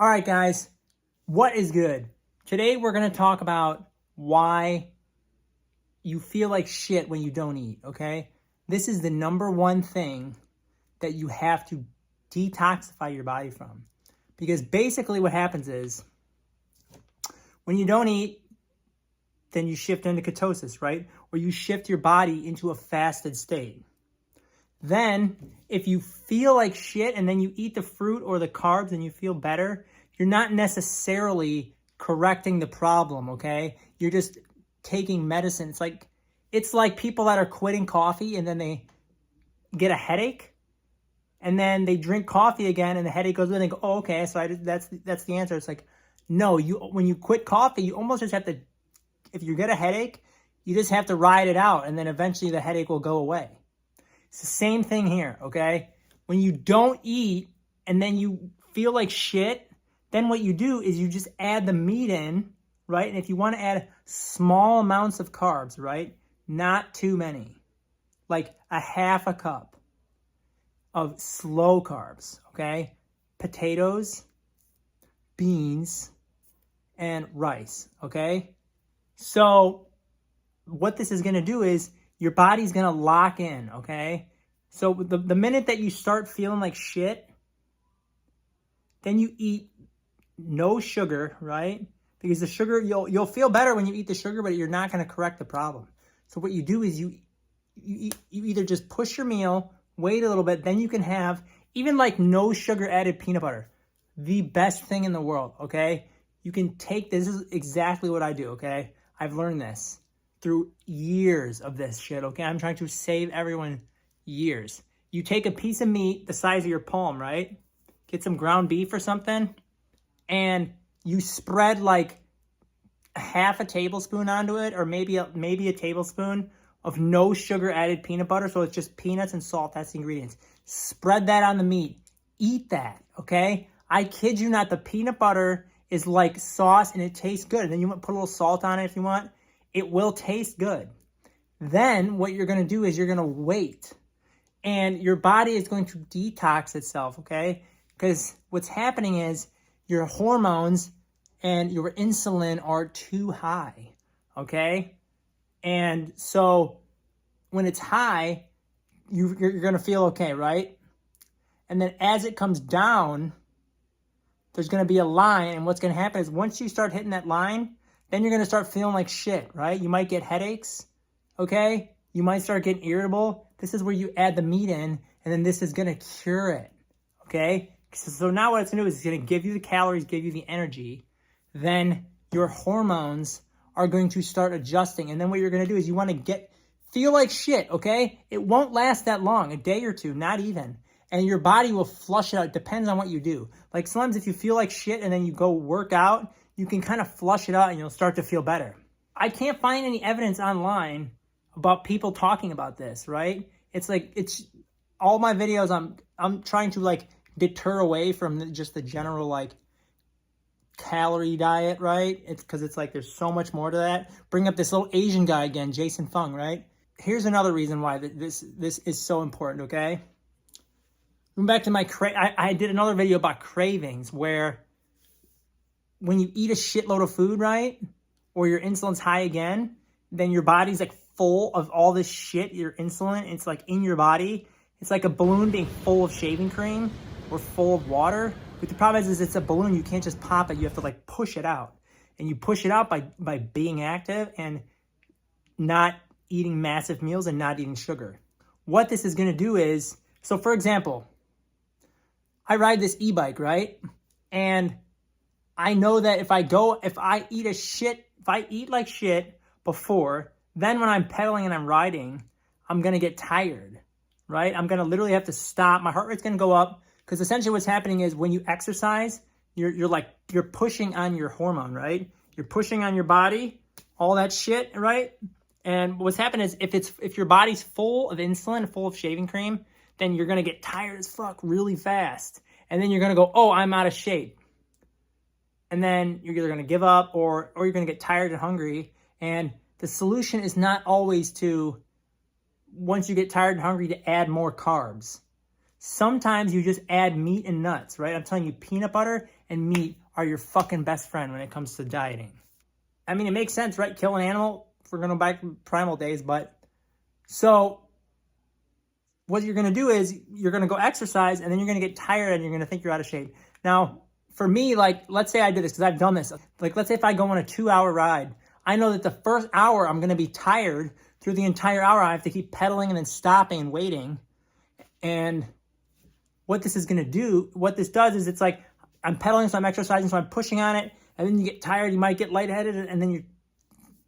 All right, guys, what is good? Today we're going to talk about why you feel like shit when you don't eat, okay? This is the number one thing that you have to detoxify your body from. Because basically what happens is when you don't eat, then you shift into ketosis, right? Or you shift your body into a fasted state. Then, if you feel like shit and then you eat the fruit or the carbs and you feel better, you're not necessarily correcting the problem, okay? You're just taking medicine. It's like people that are quitting coffee and then they get a headache and then they drink coffee again and the headache goes away and they go, oh, okay, so that's the answer. It's like, no, when you quit coffee, you almost just have to, if you get a headache, you just have to ride it out and then eventually the headache will go away. It's the same thing here, okay? When you don't eat and then you feel like shit, then what you do is you just add the meat in, right? And if you want to add small amounts of carbs, right? Not too many. Like a half a cup of slow carbs, okay? Potatoes, beans, and rice, okay? So what this is going to do is your body's going to lock in, okay? So the minute that you start feeling like shit, then you eat no sugar, right? Because the sugar, you'll feel better when you eat the sugar, but you're not going to correct the problem. So what you do is you either just push your meal, wait a little bit, then you can have even like no sugar added peanut butter. The best thing in the world, okay? You can take, this is exactly what I do, okay? I've learned this through years of this shit, okay? I'm trying to save everyone years. You take a piece of meat the size of your palm, right? Get some ground beef or something, and you spread like half a tablespoon onto it, or maybe a tablespoon of no sugar added peanut butter, so it's just peanuts and salt, that's the ingredients. Spread that on the meat. Eat that, okay? I kid you not, the peanut butter is like sauce and it tastes good. And then you want to put a little salt on it if you want. It will taste good. Then what you're going to do is you're going to wait. And your body is going to detox itself, okay? Because what's happening is your hormones and your insulin are too high, okay? And so when it's high, you're going to feel okay, right? And then as it comes down, there's going to be a line. And what's going to happen is once you start hitting that line, then you're going to start feeling like shit, right? You might get headaches, okay? You might start getting irritable. This is where you add the meat in, and then this is going to cure it, okay? So now what it's going to do is it's going to give you the calories, give you the energy. Then your hormones are going to start adjusting. And then what you're going to do is you want to feel like shit, okay? It won't last that long, a day or two, not even. And your body will flush it out. It depends on what you do. Like sometimes if you feel like shit and then you go work out, you can kind of flush it out and you'll start to feel better. I can't find any evidence online about people talking about this, right? It's all my videos, I'm trying to like deter away from just the general like calorie diet, right? It's because it's like there's so much more to that. Bring up this little Asian guy again, Jason Fung, right? Here's another reason why this is so important, okay? Going back to I did another video about cravings where when you eat a shitload of food, right? Or your insulin's high again, then your body's like full of all this shit, your insulin, it's like in your body. It's like a balloon being full of shaving cream or full of water. But the problem is it's a balloon, you can't just pop it, you have to like push it out. And you push it out by being active and not eating massive meals and not eating sugar. What this is gonna do is, so for example, I ride this e-bike, right? And I know that if I eat like shit before, then when I'm pedaling and I'm riding, I'm going to get tired, right? I'm going to literally have to stop. My heart rate's going to go up because essentially what's happening is when you exercise, you're pushing on your hormone, right? You're pushing on your body, all that shit, right? And what's happening is if your body's full of insulin, full of shaving cream, then you're going to get tired as fuck really fast. And then you're going to go, oh, I'm out of shape. And then you're either going to give up or you're going to get tired and hungry. And the solution is not always to, once you get tired and hungry, to add more carbs. Sometimes you just add meat and nuts, right? I'm telling you, peanut butter and meat are your fucking best friend when it comes to dieting. I mean, it makes sense, right? Kill an animal if we're going to back primal days, but so what you're going to do is you're going to go exercise and then you're going to get tired and you're going to think you're out of shape. Now, for me, like, let's say I did this because I've done this. Like, let's say if I go on a 2-hour ride, I know that the first hour I'm going to be tired. Through the entire hour, I have to keep pedaling and then stopping and waiting. And what this is going to do, what this does is it's like I'm pedaling, so I'm exercising, so I'm pushing on it, and then you get tired, you might get lightheaded, and then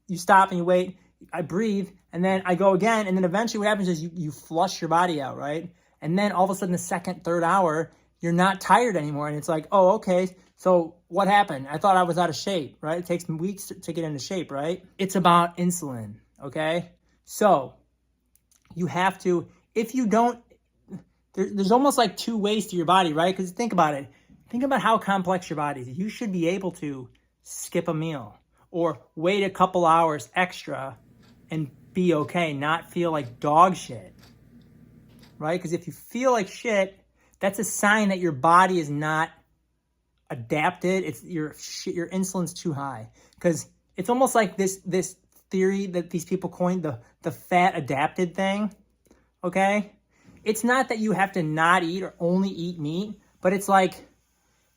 you stop and you wait. I breathe, and then I go again, and then eventually what happens is you flush your body out, right? And then all of a sudden the second, third hour, you're not tired anymore, and it's like, oh, okay, so what happened? I thought I was out of shape, right? It takes weeks to get into shape, right? It's about insulin, okay? So you have to, if you don't, there's almost like two ways to your body, right? Because think about it. Think about how complex your body is. You should be able to skip a meal or wait a couple hours extra and be okay, not feel like dog shit, right? Because if you feel like shit, that's a sign that your body is not adapted. It's your insulin's too high. Because it's almost like this theory that these people coined, the fat adapted thing, okay? It's not that you have to not eat or only eat meat, but it's like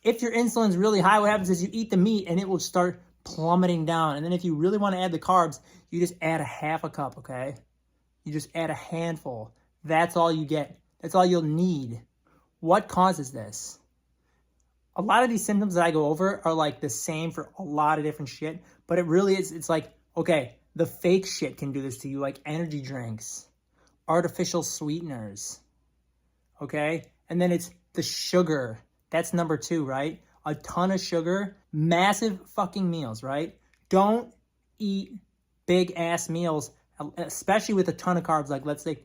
if your insulin's really high, what happens is you eat the meat and it will start plummeting down. And then if you really want to add the carbs, you just add a half a cup, okay? You just add a handful. That's all you get. That's all you'll need. What causes this? A lot of these symptoms that I go over are like the same for a lot of different shit, but it really is, it's like, okay, the fake shit can do this to you, like energy drinks, artificial sweeteners, okay? And then it's the sugar. That's number 2, right? A ton of sugar, massive fucking meals, right? Don't eat big ass meals, especially with a ton of carbs. Like, let's say,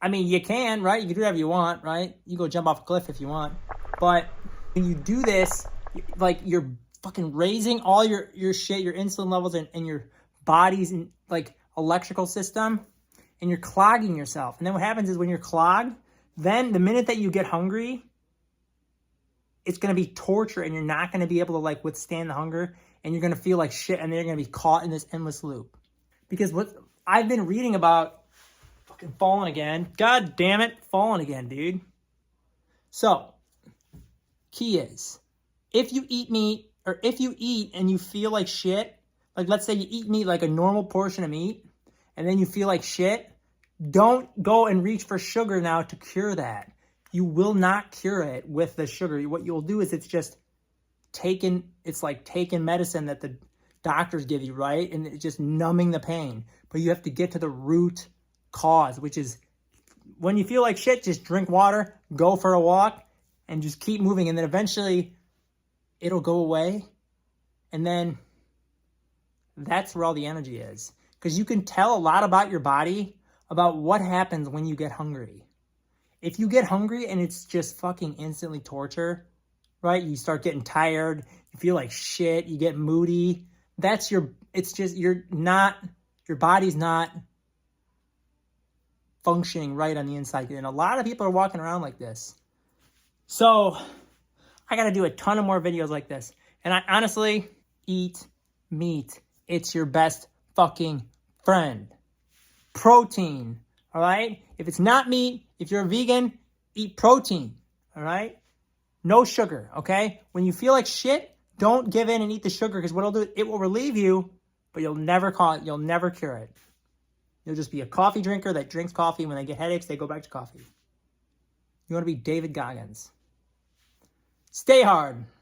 I mean, you can, right? You can do whatever you want, right? You go jump off a cliff if you want. But when you do this, like, you're fucking raising all your shit, your insulin levels and your body's like electrical system, and you're clogging yourself. And then what happens is when you're clogged, then the minute that you get hungry, it's going to be torture and you're not going to be able to like withstand the hunger and you're going to feel like shit and then you're going to be caught in this endless loop. Because what I've been reading about fucking falling again. God damn it, falling again, dude. So, key is, if you eat meat or if you eat and you feel like shit, like let's say you eat meat like a normal portion of meat and then you feel like shit, don't go and reach for sugar now to cure that. You will not cure it with the sugar. What you'll do is it's like taking medicine that the doctors give you, right? And it's just numbing the pain. But you have to get to the root cause, which is when you feel like shit, just drink water, go for a walk, and just keep moving. And then eventually it'll go away. And then that's where all the energy is. Because you can tell a lot about your body, about what happens when you get hungry. If you get hungry and it's just fucking instantly torture, right? You start getting tired, you feel like shit, you get moody. Your body's not functioning right on the inside. And a lot of people are walking around like this. So I got to do a ton of more videos like this. And I honestly, eat meat. It's your best fucking friend. Protein, all right? If it's not meat, if you're a vegan, eat protein, all right? No sugar, okay? When you feel like shit, don't give in and eat the sugar because what it'll do, it will relieve you, but you'll never cure it. You'll just be a coffee drinker that drinks coffee. When they get headaches, they go back to coffee. You want to be David Goggins. Stay hard.